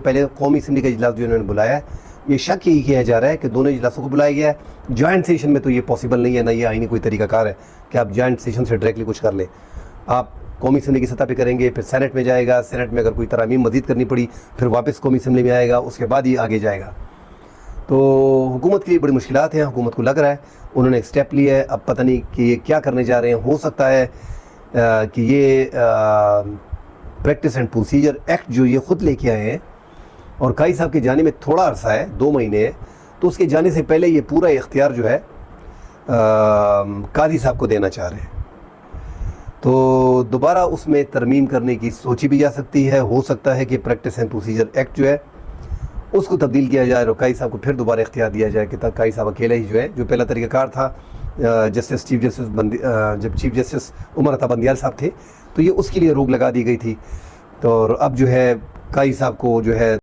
پہلے قومی اسمبلی کا اجلاس جو انہوں نے بلایا ہے، یہ شک یہی کیا جا رہا ہے کہ دونوں اجلاسوں کو بلایا گیا ہے۔ جوائنٹ سیشن میں تو یہ پاسبل نہیں ہے، نہ یہ آئینی کوئی طریقہ کار ہے کہ آپ جوائنٹ سیشن سے ڈائریکٹلی کچھ کر لیں۔ آپ قومی اسمبلی کی سطح پہ کریں گے، پھر سینٹ میں جائے گا، سینٹ میں اگر کوئی ترامیم مزید کرنی پڑی پھر واپس قومی اسمبلی میں آئے گا، اس کے بعد یہ آگے جائے گا۔ تو حکومت کے لیے بڑی مشکلات ہیں، حکومت کو لگ رہا ہے انہوں نے ایک سٹیپ لیا ہے، اب پتہ نہیں کہ یہ کیا کرنے جا رہے ہیں۔ ہو سکتا ہے کہ یہ پریکٹس اینڈ پروسیجر ایکٹ جو یہ خود لے کے آئے ہیں، اور قاضی صاحب کے جانے میں تھوڑا عرصہ ہے، 2 مہینے ہے، تو اس کے جانے سے پہلے یہ پورا اختیار جو ہے قاضی صاحب کو دینا چاہ رہے ہیں۔ تو دوبارہ اس میں ترمیم کرنے کی سوچی بھی جا سکتی ہے، ہو سکتا ہے کہ پریکٹس اینڈ پروسیجر ایکٹ جو ہے اس کو تبدیل کیا جائے اور قاضی صاحب کو پھر دوبارہ اختیار دیا جائے کہ تک قاضی صاحب اکیلے ہی جو ہے، جو پہلا طریقہ کار تھا چیف جسٹس جب چیف جسٹس عمر عطا بندیال صاحب تھے تو یہ اس کے لیے روک لگا دی گئی تھی، تو اب جو ہے قاضی صاحب کو جو ہے